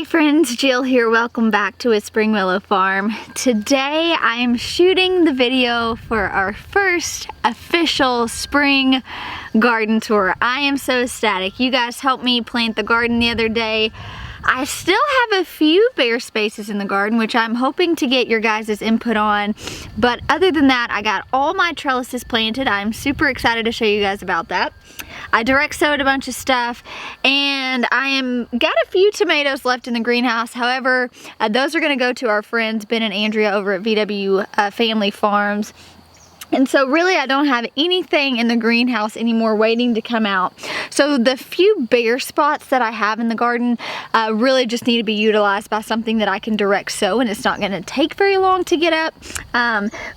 Hey friends, Jill here. Welcome back to a Spring Willow Farm. Today I am shooting the video for our first official spring garden tour. I am so ecstatic. You guys helped me plant the garden the other day. I still have a few bare spaces in the garden, which I'm hoping to get your guys' input on. But other than that, I got all my trellises planted. I'm super excited to show you guys about that. I direct sowed a bunch of stuff, and got a few tomatoes left in the greenhouse. However, those are gonna go to our friends Ben and Andrea over at VW Family Farms. And so really I don't have anything in the greenhouse anymore waiting to come out. So the few bare spots that I have in the garden really just need to be utilized by something that I can direct sow, and it's not gonna take very long to get up.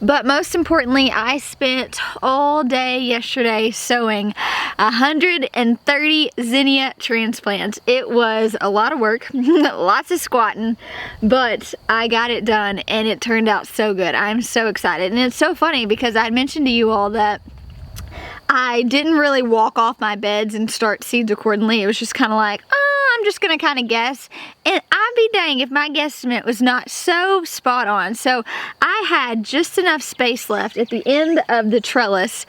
But most importantly, I spent all day yesterday sowing 130 zinnia transplants. It was a lot of work, lots of squatting, but I got it done and it turned out so good. I'm so excited. And it's so funny because I mentioned to you all that I didn't really walk off my beds and start seeds accordingly. It was just kind of like, oh, I'm just gonna kind of guess. And I'd be dang if my guesstimate was not so spot on. So I had just enough space left at the end of the trellis.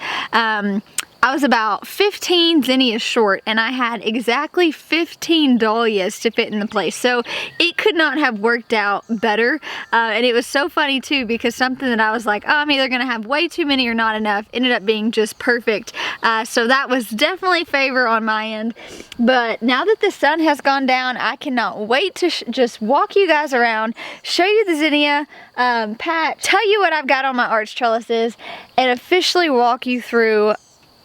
I was about 15 zinnias short, and I had exactly 15 dahlias to fit in the place. So it could not have worked out better. And it was so funny too, because something that I was like, oh, I'm either gonna have way too many or not enough, ended up being just perfect. So that was definitely favor on my end. But now that the sun has gone down, I cannot wait to just walk you guys around, show you the zinnia patch, tell you what I've got on my arch trellises, and officially walk you through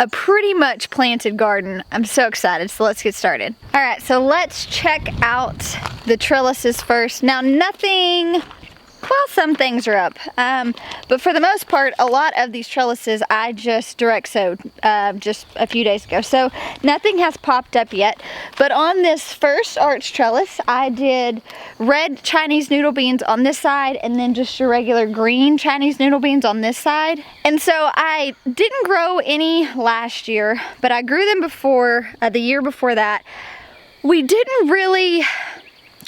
a pretty much planted garden. I'm so excited, so let's get started. All right, so let's check out the trellises first. Now nothing, well, some things are up, but for the most part, a lot of these trellises I just direct sowed just a few days ago. So nothing has popped up yet, but on this first arch trellis, I did red Chinese noodle beans on this side and then just your regular green Chinese noodle beans on this side. And so I didn't grow any last year, but I grew them before, the year before that. We didn't really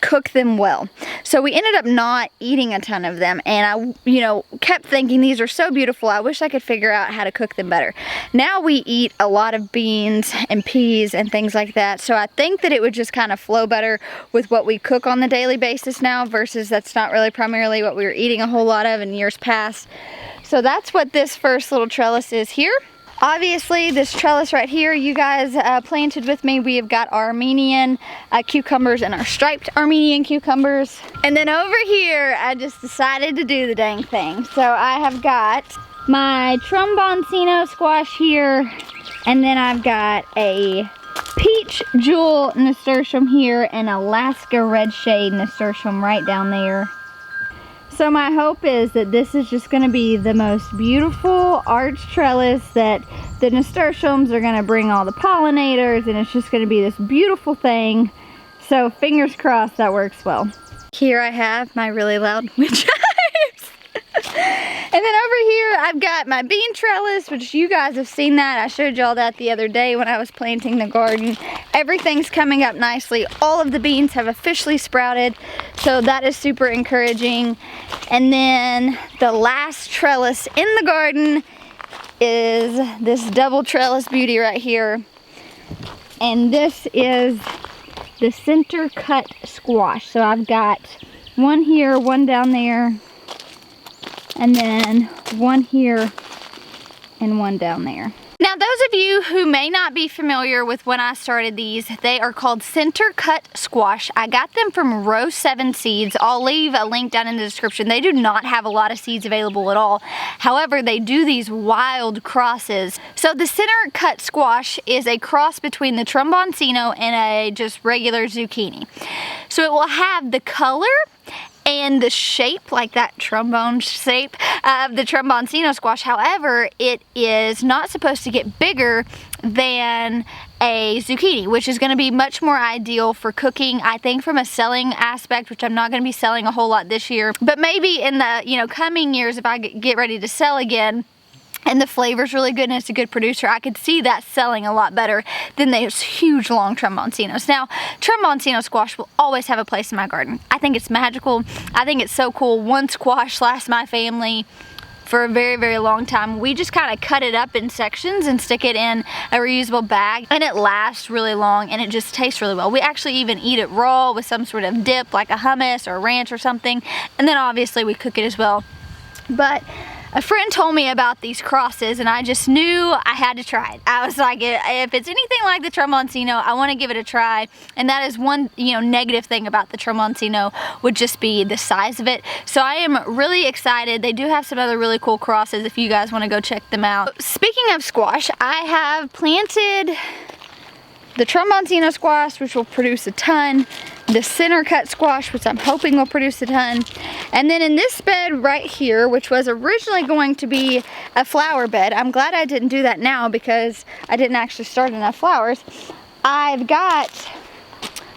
cook them well, so we ended up not eating a ton of them, and I kept thinking these are so beautiful, I wish I could figure out how to cook them better. Now we eat a lot of beans and peas and things like that, so I think that it would just kind of flow better with what we cook on the daily basis now, versus that's not really primarily what we were eating a whole lot of in years past. So that's what this first little trellis is here. Obviously, this trellis right here, you guys planted with me. We have our Armenian cucumbers and our striped Armenian cucumbers. And then over here, I just decided to do the dang thing. So I have got my tromboncino squash here, and then I've got a peach jewel nasturtium here and Alaska red shade nasturtium right down there. So my hope is that this is just going to be the most beautiful arch trellis, that the nasturtiums are going to bring all the pollinators, and it's just going to be this beautiful thing. So fingers crossed that works well. Here I have my really loud witch hives. And then over here I've got my bean trellis, which you guys have seen that. I showed y'all that the other day when I was planting the garden. Everything's coming up nicely. All of the beans have officially sprouted, so that is super encouraging. And then the last trellis in the garden is this double trellis beauty right here. And this is the center cut squash. So I've got one here, one down there, and then one here and one down there. Now those of you who may not be familiar with when I started these, they are called center cut squash. I got them from Row7 Seeds. I'll leave a link down in the description. They do not have a lot of seeds available at all. However, they do these wild crosses. So the center cut squash is a cross between the tromboncino and a just regular zucchini. So it will have the color and the shape, like that trombone shape of the tromboncino squash. However, it is not supposed to get bigger than a zucchini, which is going to be much more ideal for cooking, I think, from a selling aspect, which I'm not going to be selling a whole lot this year, but maybe in the coming years, if I get ready to sell again, and the flavor's really good and it's a good producer, I could see that selling a lot better than those huge long Transplantinos. Now, Transplanting squash will always have a place in my garden. I think it's magical. I think it's so cool. One squash lasts my family for a very, very long time. We just kind of cut it up in sections and stick it in a reusable bag, and it lasts really long and it just tastes really well. We actually even eat it raw with some sort of dip like a hummus or ranch or something, and then obviously we cook it as well. But a friend told me about these crosses and I just knew I had to try it. I was like, if it's anything like the Transplanting, I want to give it a try. And that is one, negative thing about the Transplanting would just be the size of it. So I am really excited. They do have some other really cool crosses if you guys want to go check them out. Speaking of squash, I have planted the Transplanting squash, which will produce a ton, the center cut squash, which I'm hoping will produce a ton, and then in this bed right here, which was originally going to be a flower bed, I'm glad I didn't do that now because I didn't actually start enough flowers. I've got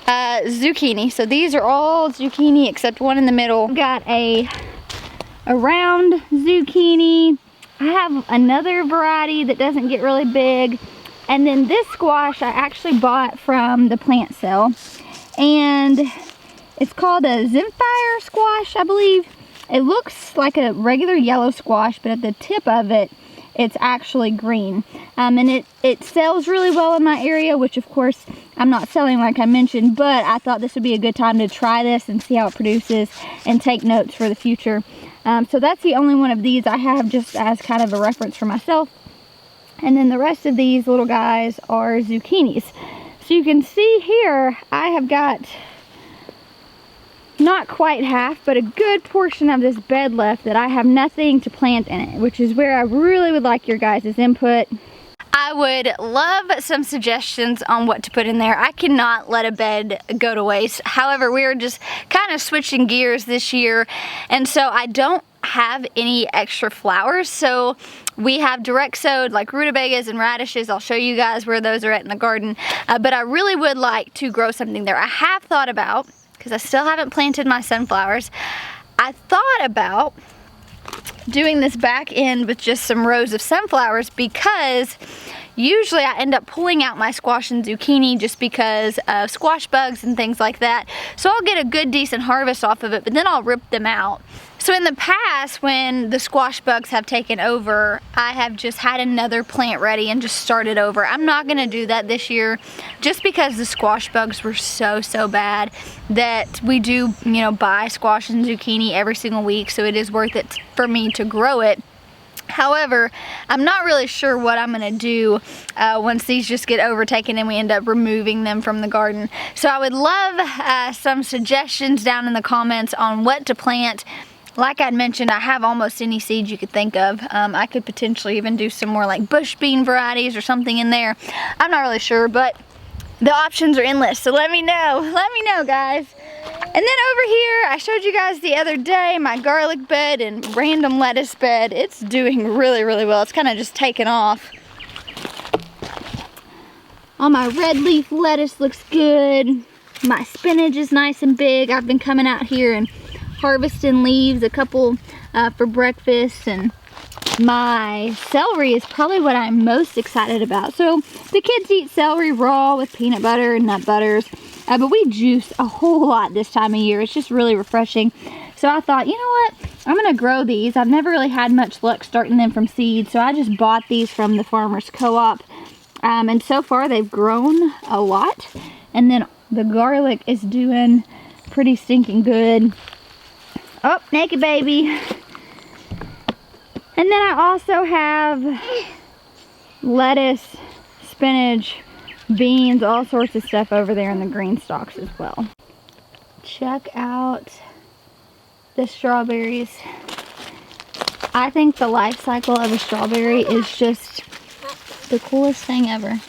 zucchini, so these are all zucchini except one in the middle. I've got a round zucchini. I have another variety that doesn't get really big. And then this squash I actually bought from the plant sale, and it's called a Zinnia squash, I believe. It looks like a regular yellow squash, but at the tip of it, it's actually green. And it sells really well in my area, which of course I'm not selling like I mentioned, but I thought this would be a good time to try this and see how it produces and take notes for the future. So that's the only one of these I have just as kind of a reference for myself. And then the rest of these little guys are zucchinis. So you can see here, I have got not quite half, but a good portion of this bed left that I have nothing to plant in it, which is where I really would like your guys' input. I would love some suggestions on what to put in there. I cannot let a bed go to waste. However, we are just kind of switching gears this year, and so I don't have any extra flowers, so we have direct sowed like rutabagas and radishes. I'll show you guys where those are at in the garden, but I really would like to grow something there. I have thought about, because I still haven't planted my sunflowers, I thought about doing this back end with just some rows of sunflowers, because usually I end up pulling out my squash and zucchini just because of squash bugs and things like that. So I'll get a good decent harvest off of it, but then I'll rip them out. So in the past, when the squash bugs have taken over, I have just had another plant ready and just started over. I'm not gonna do that this year just because the squash bugs were so bad that we do, buy squash and zucchini every single week, so it is worth it for me to grow it. However, I'm not really sure what I'm gonna do once these just get overtaken and we end up removing them from the garden. So I would love some suggestions down in the comments on what to plant. Like I'd mentioned, I have almost any seeds you could think of. I could potentially even do some more like bush bean varieties or something in there. I'm not really sure, but the options are endless, so let me know guys. And then over here, I showed you guys the other day, my garlic bed and random lettuce bed. It's doing really well. It's kind of just taken off. All my red leaf lettuce looks good. My spinach is nice and big. I've been coming out here and harvesting leaves, a couple for breakfast, and my celery is probably what I'm most excited about. So the kids eat celery raw with peanut butter and nut butters, but we juice a whole lot this time of year. It's just really refreshing. So I thought, you know what, I'm gonna grow these. I've never really had much luck starting them from seed, so I just bought these from the farmer's co-op, and so far they've grown a lot. And then the garlic is doing pretty stinking good. Oh, naked baby. And then I also have lettuce, spinach, beans, all sorts of stuff over there in the green stalks as well. Check out the strawberries. I think the life cycle of a strawberry is just the coolest thing ever.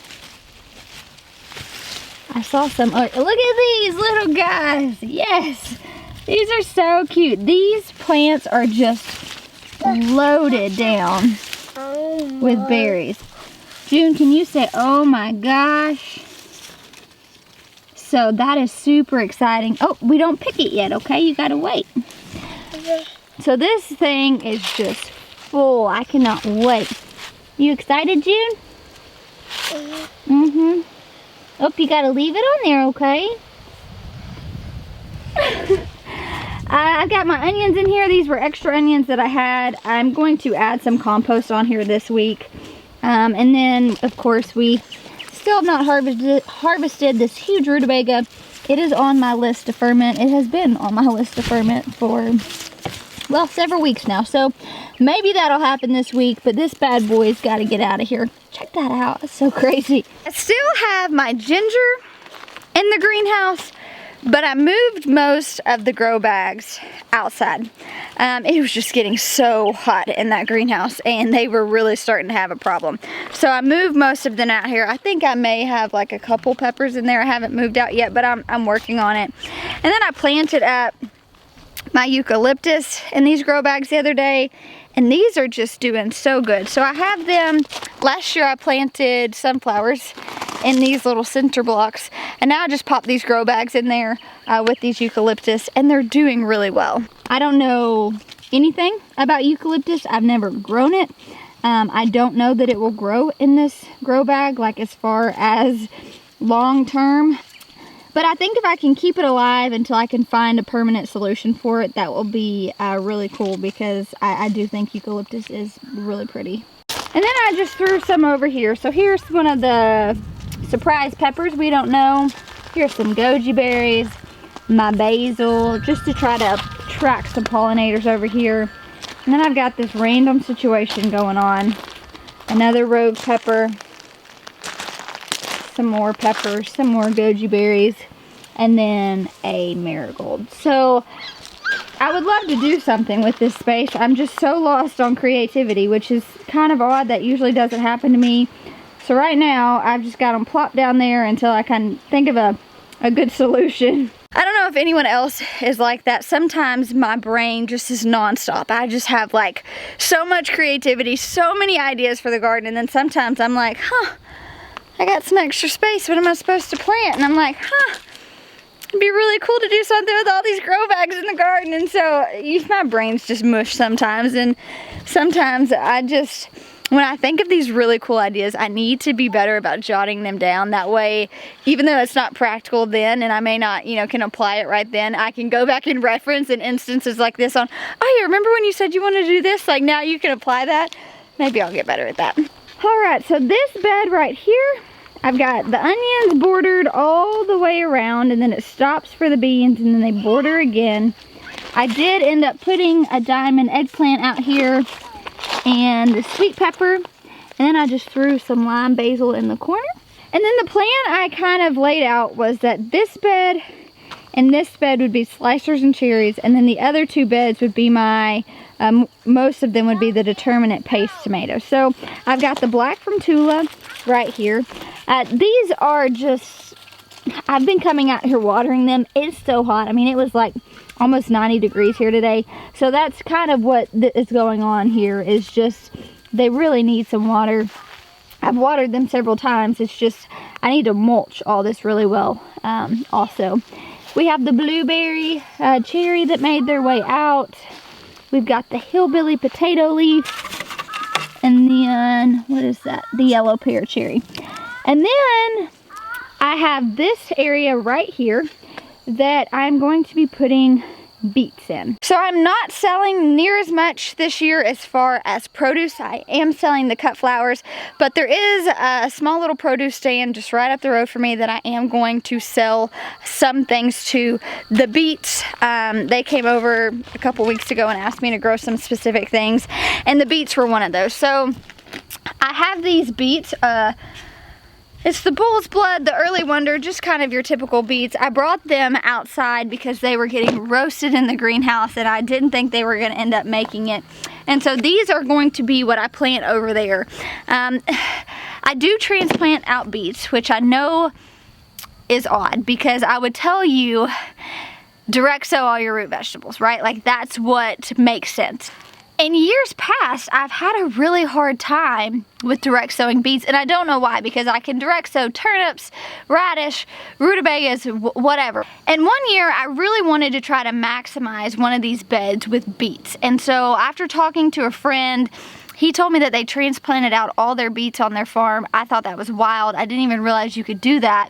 I saw some, oh, look at these little guys. Yes, these are so cute. These plants are just loaded down with berries. June, can you say, oh my gosh? So that is super exciting. Oh, we don't pick it yet, okay? You gotta wait. Okay. So this thing is just beautiful. I cannot wait. You excited, June? Mm-hmm. Oh, you gotta leave it on there, okay? I've got my onions in here. These were extra onions that I had. I'm going to add some compost on here this week. And then, of course, we still have not harvested this huge rutabaga. It is on my list to ferment. It has been on my list to ferment for, well, several weeks now. So maybe that'll happen this week, but this bad boy's got to get out of here. Check that out. It's so crazy. I still have my ginger in the greenhouse, but I moved most of the grow bags outside. It was just getting so hot in that greenhouse, and they were really starting to have a problem. So I moved most of them out here. I think I may have like a couple peppers in there I haven't moved out yet, but I'm working on it. And then I planted up my eucalyptus in these grow bags the other day, and these are just doing so good. So I have them, last year I planted sunflowers in these little center blocks, and now I just pop these grow bags in there with these eucalyptus, and they're doing really well. I don't know anything about eucalyptus. I've never grown it. I don't know that it will grow in this grow bag, like as far as long term. But I think if I can keep it alive until I can find a permanent solution for it, that will be really cool, because I do think eucalyptus is really pretty. And then I just threw some over here. So here's one of the surprise peppers we don't know. Here's some goji berries, my basil, just to try to attract some pollinators over here. And then I've got this random situation going on. Another rogue pepper, some more peppers, some more goji berries, and then a marigold. So I would love to do something with this space. I'm just so lost on creativity, which is kind of odd. That usually doesn't happen to me. So right now, I've just got them plopped down there until I can think of a good solution. I don't know if anyone else is like that. Sometimes my brain just is nonstop. I just have like so much creativity, so many ideas for the garden, and then sometimes I'm like, I got some extra space. What am I supposed to plant? And I'm like, it'd be really cool to do something with all these grow bags in the garden. And so my brain's just mush sometimes, and sometimes when I think of these really cool ideas, I need to be better about jotting them down. That way, even though it's not practical then, and I may not, can apply it right then, I can go back and reference in instances like this on, oh, you remember when you said you wanted to do this? Like, now you can apply that. Maybe I'll get better at that. All right, so this bed right here, I've got the onions bordered all the way around, and then it stops for the beans, and then they border again. I did end up putting a diamond eggplant out here, and the sweet pepper, and then I just threw some lime basil in the corner. And then the plan I kind of laid out was that this bed and this bed would be slicers and cherries, and then the other two beds would be my, most of them would be the determinate paste tomatoes. So I've got the black from Tula right here. These are just, I've been coming out here watering them. It's so hot. I mean, it was like almost 90 degrees here today. So that's kind of what is going on here, is just they really need some water. I've watered them several times. It's just I need to mulch all this really well. Also, we have the blueberry cherry that made their way out. We've got the hillbilly potato leaf, and then what is that? The yellow pear cherry. And then I have this area right here that I'm going to be putting beets in. So I'm not selling near as much this year as far as produce. I am selling the cut flowers, but there is a small little produce stand just right up the road for me that I am going to sell some things to. The beets, they came over a couple weeks ago and asked me to grow some specific things, and the beets were one of those. So I have these beets, it's the bull's blood, the early wonder, just kind of your typical beets. I brought them outside because they were getting roasted in the greenhouse, and I didn't think they were going to end up making it. And so these are going to be what I plant over there. I do transplant out beets, which I know is odd, because I would tell you direct sow all your root vegetables, right? Like, that's what makes sense. In years past, I've had a really hard time with direct sowing beets, and I don't know why, because I can direct sow turnips, radish, rutabagas, whatever. And one year, I really wanted to try to maximize one of these beds with beets. And so after talking to a friend, he told me that they transplanted out all their beets on their farm. I thought that was wild. I didn't even realize you could do that.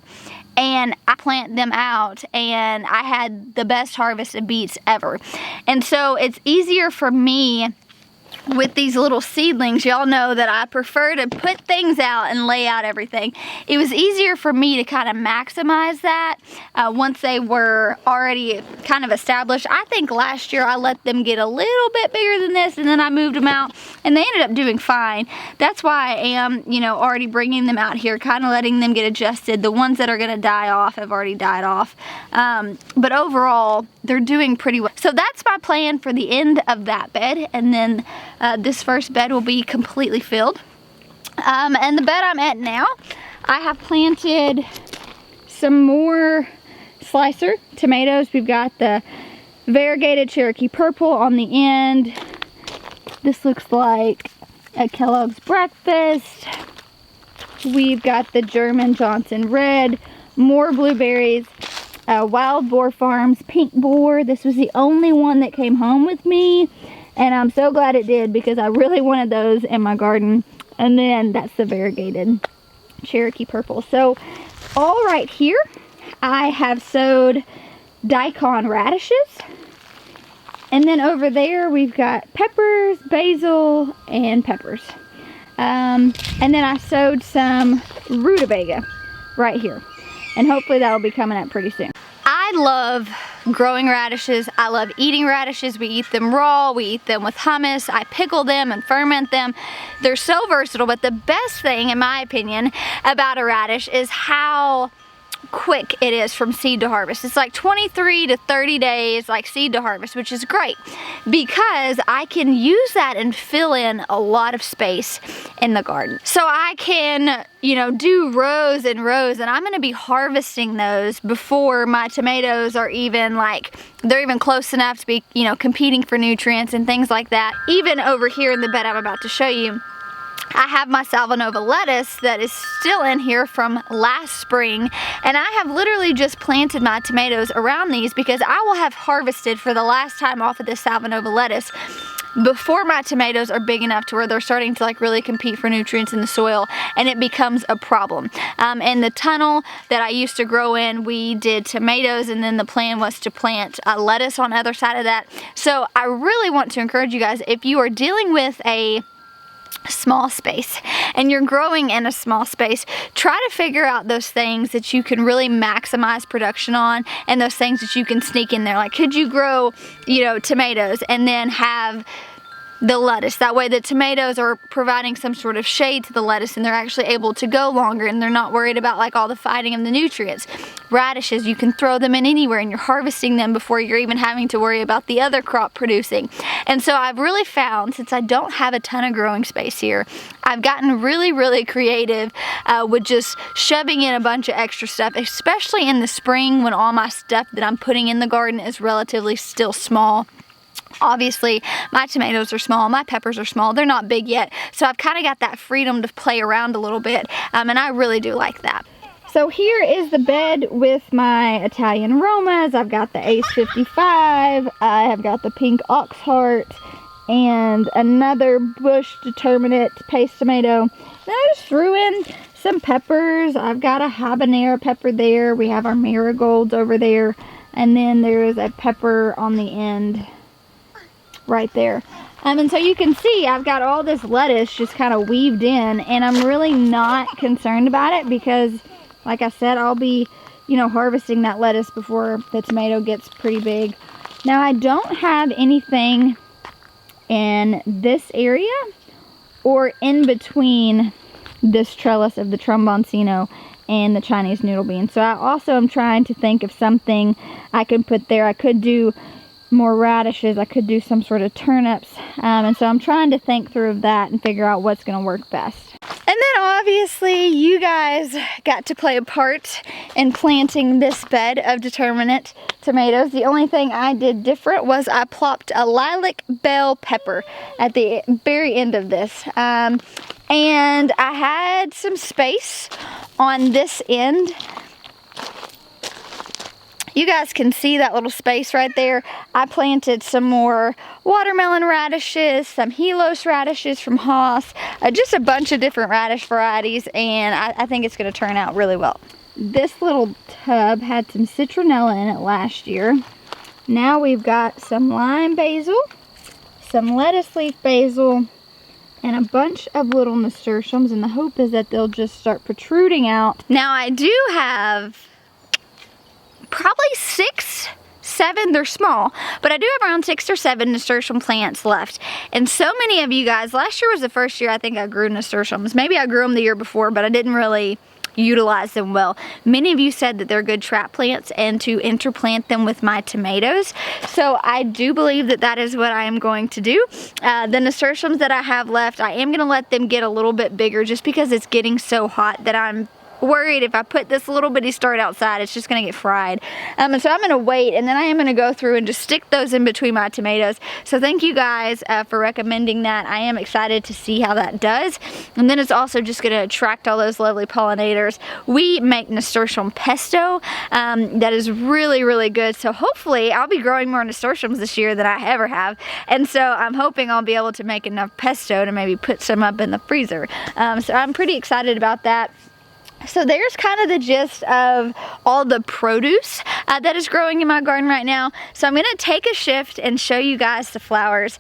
And I planted them out, and I had the best harvest of beets ever. And so it's easier for me with these little seedlings. Y'all know that I prefer to put things out and lay out everything. It was easier for me to kind of maximize that once they were already kind of established. I think last year I let them get a little bit bigger than this, and then I moved them out, and they ended up doing fine. That's why I am, you know, already bringing them out here, kind of letting them get adjusted. The ones that are going to die off have already died off. But overall, they're doing pretty well. So that's my plan for the end of that bed, and then this first bed will be completely filled. And the bed I'm at now, I have planted some more slicer tomatoes. We've got the variegated Cherokee purple on the end. This looks like a Kellogg's breakfast. We've got the German Johnson red, more blueberries, Wild Boar Farms pink boar. This was the only one that came home with me, and I'm so glad it did, because I really wanted those in my garden. And then that's the variegated Cherokee purple. So all right here, I have sowed daikon radishes. And then over there, we've got peppers, basil, and peppers. And then I sowed some rutabaga right here. And hopefully that'll be coming up pretty soon. I love growing radishes. I love eating radishes. We eat them raw, we eat them with hummus, I pickle them and ferment them. They're so versatile, but the best thing, in my opinion, about a radish is how quick it is from seed to harvest. It's like 23 to 30 days, like seed to harvest, which is great because I can use that and fill in a lot of space in the garden. So I can, you know, do rows and rows, and I'm going to be harvesting those before my tomatoes are even like, they're even close enough to be, you know, competing for nutrients and things like that. Even over here in the bed I'm about to show you, I have my Salvanova lettuce that is still in here from last spring, and I have literally just planted my tomatoes around these because I will have harvested for the last time off of this Salvanova lettuce before my tomatoes are big enough to where they're starting to like really compete for nutrients in the soil, and it becomes a problem. In the tunnel that I used to grow in, we did tomatoes, and then the plan was to plant lettuce on the other side of that. So I really want to encourage you guys, if you are dealing with a small space and you're growing in a small space, try to figure out those things that you can really maximize production on, and those things that you can sneak in there. Like, could you grow, you know, tomatoes and then have the lettuce? That way the tomatoes are providing some sort of shade to the lettuce, and they're actually able to go longer, and they're not worried about like all the fighting of the nutrients. Radishes, you can throw them in anywhere, and you're harvesting them before you're even having to worry about the other crop producing. And so I've really found, since I don't have a ton of growing space here, I've gotten really creative with just shoving in a bunch of extra stuff, especially in the spring when all my stuff that I'm putting in the garden is relatively still small. Obviously, my tomatoes are small, my peppers are small, they're not big yet, so I've kind of got that freedom to play around a little bit, and I really do like that. So here is the bed with my Italian Romas. I've got the Ace 55, I have got the pink ox heart, and another bush determinate paste tomato. Then I just threw in some peppers. I've got a habanero pepper there, we have our marigolds over there, and then there is a pepper on the end right there. And so you can see I've got all this lettuce just kind of weaved in, and I'm really not concerned about it because, like I said, I'll be, you know, harvesting that lettuce before the tomato gets pretty big. Now, I don't have anything in this area or in between this trellis of the tromboncino and the Chinese noodle bean. So I also am trying to think of something I could put there. I could do more radishes, I could do some sort of turnips, and so I'm trying to think through that and figure out what's going to work best. And then obviously you guys got to play a part in planting this bed of determinate tomatoes. The only thing I did different was I plopped a lilac bell pepper at the very end of this. And I had some space on this end. You guys can see that little space right there. I planted some more watermelon radishes, some Helos radishes from Haas, just a bunch of different radish varieties, and I think it's gonna turn out really well. This little tub had some citronella in it last year. Now we've got some lime basil, some lettuce leaf basil, and a bunch of little nasturtiums, and the hope is that they'll just start protruding out. Now I do have probably 6, 7, they're small, but I do have around 6 or 7 nasturtium plants left. And so many of you guys, last year was the first year I think I grew nasturtiums. Maybe I grew them the year before, but I didn't really utilize them well. Many of you said that they're good trap plants and to interplant them with my tomatoes. So I do believe that that is what I am going to do. The nasturtiums that I have left, I am gonna let them get a little bit bigger just because it's getting so hot that I'm worried if I put this little bitty start outside, it's just gonna get fried. And so I'm gonna wait, and then I am gonna go through and just stick those in between my tomatoes. So thank you guys for recommending that. I am excited to see how that does. And then it's also just gonna attract all those lovely pollinators. We make nasturtium pesto that is really, really good. So hopefully I'll be growing more nasturtiums this year than I ever have. And so I'm hoping I'll be able to make enough pesto to maybe put some up in the freezer. So I'm pretty excited about that. So there's kind of the gist of all the produce that is growing in my garden right now. So I'm going to take a shift and show you guys the flowers.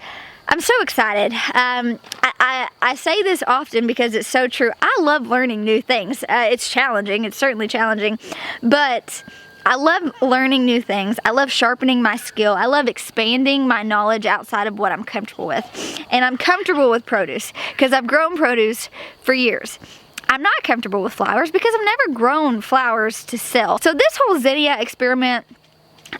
I'm so excited. I say this often because it's so true. I love learning new things. It's challenging. It's certainly challenging. But I love learning new things. I love sharpening my skill. I love expanding my knowledge outside of what I'm comfortable with. And I'm comfortable with produce because I've grown produce for years. I'm not comfortable with flowers because I've never grown flowers to sell. So this whole Zinnia experiment,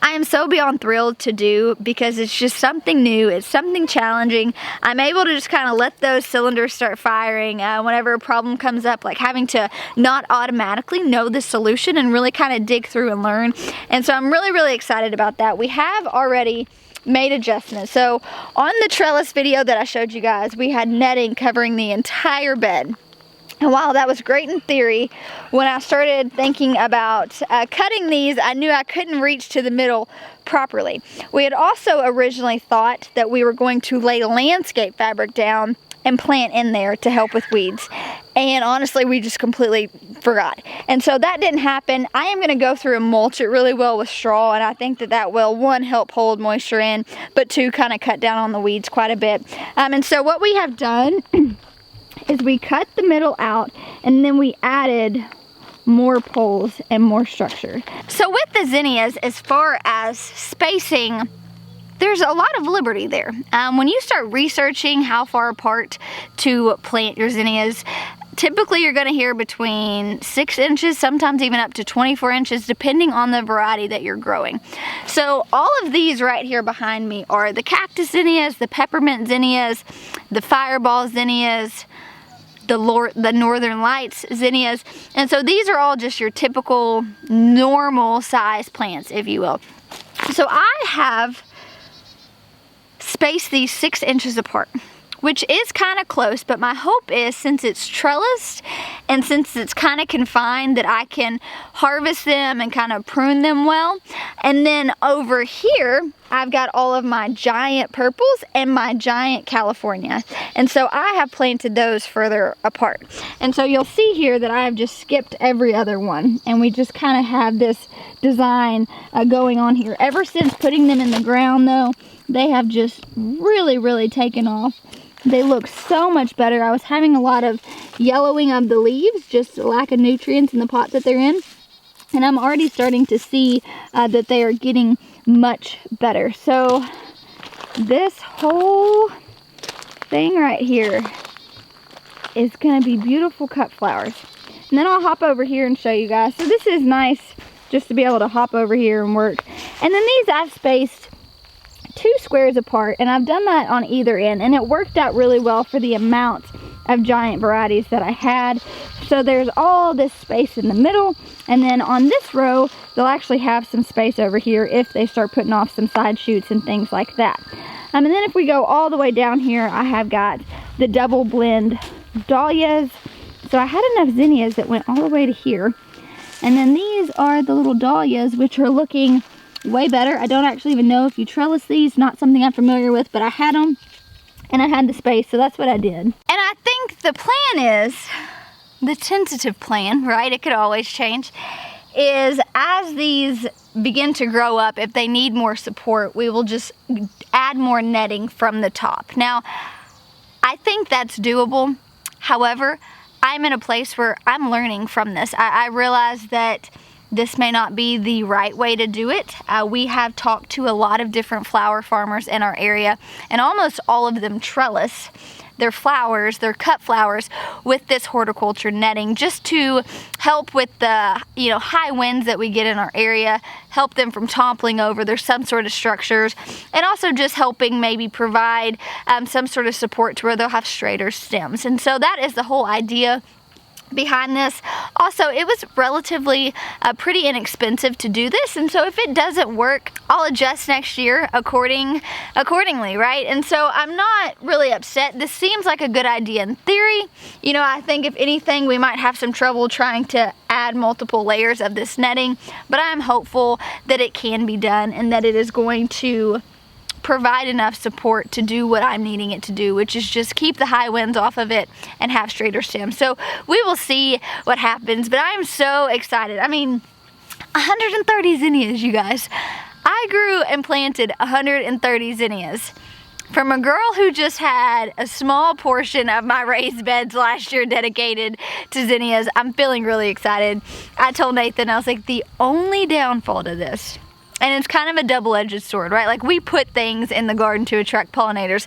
I am so beyond thrilled to do because it's just something new. It's something challenging. I'm able to just kind of let those cylinders start firing whenever a problem comes up, like having to not automatically know the solution and really kind of dig through and learn. And so I'm really, really excited about that. We have already made adjustments. So on the trellis video that I showed you guys, we had netting covering the entire bed. And while that was great in theory, when I started thinking about cutting these, I knew I couldn't reach to the middle properly. We had also originally thought that we were going to lay landscape fabric down and plant in there to help with weeds. And honestly, we just completely forgot. And so that didn't happen. I am gonna go through and mulch it really well with straw, and I think that that will, 1, help hold moisture in, but 2, kind of cut down on the weeds quite a bit. And so what we have done is we cut the middle out and then we added more poles and more structure. So with the zinnias, as far as spacing, there's a lot of liberty there. When you start researching how far apart to plant your zinnias, typically you're going to hear between 6 inches, sometimes even up to 24 inches, depending on the variety that you're growing. So all of these right here behind me are the cactus zinnias, the peppermint zinnias, the fireball zinnias, the Northern Lights zinnias. And so these are all just your typical normal size plants, if you will. So I have spaced these 6 inches apart, which is kind of close, but my hope is, since it's trellised and since it's kind of confined, that I can harvest them and kind of prune them well. And then over here, I've got all of my giant purples and my giant California. And so I have planted those further apart. And so you'll see here that I have just skipped every other one. And we just kind of have this design going on here. Ever since putting them in the ground though, they have just really, really taken off. They look so much better. I was having a lot of yellowing of the leaves, just a lack of nutrients in the pot that they're in. And I'm already starting to see that they are getting much better. So this whole thing right here is going to be beautiful cut flowers. And then I'll hop over here and show you guys. So this is nice just to be able to hop over here and work. And then these I've spaced 2 squares apart, and I've done that on either end, and it worked out really well for the amount of giant varieties that I had. So there's all this space in the middle, and then on this row they'll actually have some space over here if they start putting off some side shoots and things like that. And then if we go all the way down here, I have got the double blend dahlias. So I had enough zinnias that went all the way to here. And then these are the little dahlias, which are looking way better. I don't actually even know if you trellis these, not something I'm familiar with, but I had them and I had the space, so that's what I did. And I think the plan is, the tentative plan, right, it could always change, is as these begin to grow up, if they need more support, we will just add more netting from the top. Now, I think that's doable. However, I'm in a place where I'm learning from this. I realize that this may not be the right way to do it. We have talked to a lot of different flower farmers in our area, and almost all of them trellis their flowers, their cut flowers, with this horticulture netting, just to help with the high winds that we get in our area, help them from toppling over. There's some sort of structures, and also just helping maybe provide some sort of support to where they'll have straighter stems. And so that is the whole idea behind this. Also, it was relatively pretty inexpensive to do this, and so if it doesn't work, I'll adjust next year accordingly, right? And so I'm not really upset. This seems like a good idea in theory. I think if anything, we might have some trouble trying to add multiple layers of this netting, but I'm hopeful that it can be done and that it is going to provide enough support to do what I'm needing it to do, which is just keep the high winds off of it and have straighter stems. So we will see what happens, but I'm so excited. I mean, 130 zinnias, you guys. I grew and planted 130 zinnias from a girl who just had a small portion of my raised beds last year dedicated to zinnias. I'm feeling really excited. I told Nathan, I was like, the only downfall to this, and it's kind of a double-edged sword, right? Like, we put things in the garden to attract pollinators,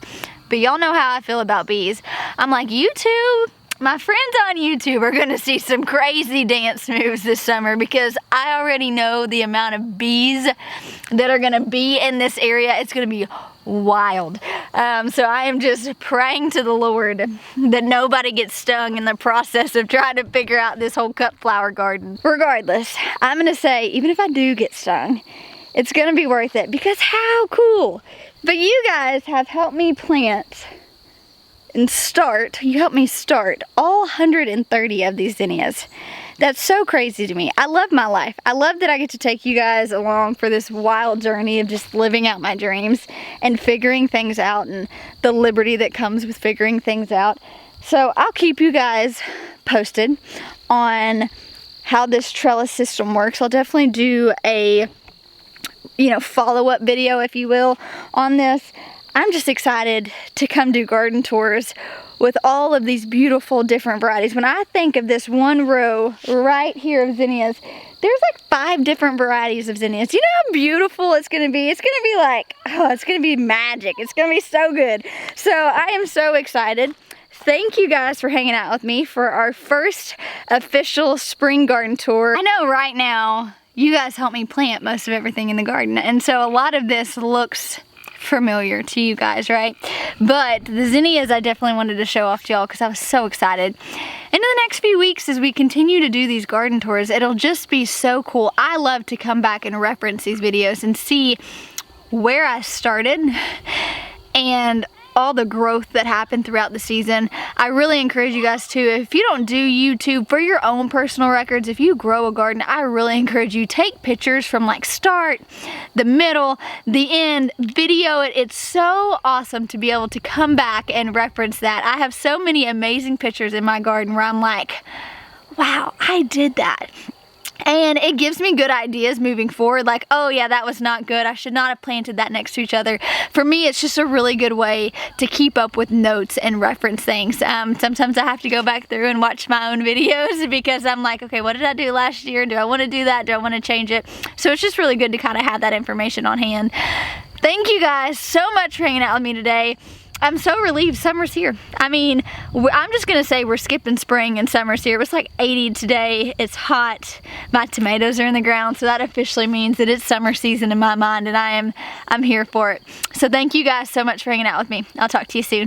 but y'all know how I feel about bees. I'm like, YouTube, my friends on YouTube are gonna see some crazy dance moves this summer, because I already know the amount of bees that are gonna be in this area. It's gonna be wild. So I am just praying to the Lord that nobody gets stung in the process of trying to figure out this whole cut flower garden. Regardless, I'm gonna say, even if I do get stung, it's gonna be worth it, because how cool. But you guys have helped me plant and you helped me start all 130 of these zinnias. That's so crazy to me. I love my life. I love that I get to take you guys along for this wild journey of just living out my dreams and figuring things out, and the liberty that comes with figuring things out. So I'll keep you guys posted on how this trellis system works. I'll definitely do a follow-up video, if you will, on this. I'm just excited to come do garden tours with all of these beautiful different varieties. When I think of this one row right here of zinnias, there's like 5 different varieties of zinnias. You know how beautiful it's gonna be? It's gonna be like, oh, it's gonna be magic. It's gonna be so good. So I am so excited. Thank you guys for hanging out with me for our first official spring garden tour. I know right now, you guys helped me plant most of everything in the garden, and so a lot of this looks familiar to you guys, right? But the zinnias I definitely wanted to show off to y'all because I was so excited. And in the next few weeks, as we continue to do these garden tours, it'll just be so cool. I love to come back and reference these videos and see where I started and all the growth that happened throughout the season. I really encourage you guys to, if you don't do YouTube for your own personal records, if you grow a garden, I really encourage you, take pictures from like start, the middle, the end, video it. It's so awesome to be able to come back and reference that. I have so many amazing pictures in my garden where I'm like, wow, I did that. And it gives me good ideas moving forward, like, oh yeah, that was not good. I should not have planted that next to each other. For me, it's just a really good way to keep up with notes and reference things. Sometimes I have to go back through and watch my own videos because I'm like, okay, what did I do last year? Do I want to do that? Do I want to change it? So it's just really good to kind of have that information on hand. Thank you guys so much for hanging out with me today. I'm so relieved summer's here. I mean, I'm just gonna say we're skipping spring and summer's here. It was like 80 today. It's hot. My tomatoes are in the ground, so that officially means that it's summer season in my mind, and I'm here for it. So thank you guys so much for hanging out with me. I'll talk to you soon.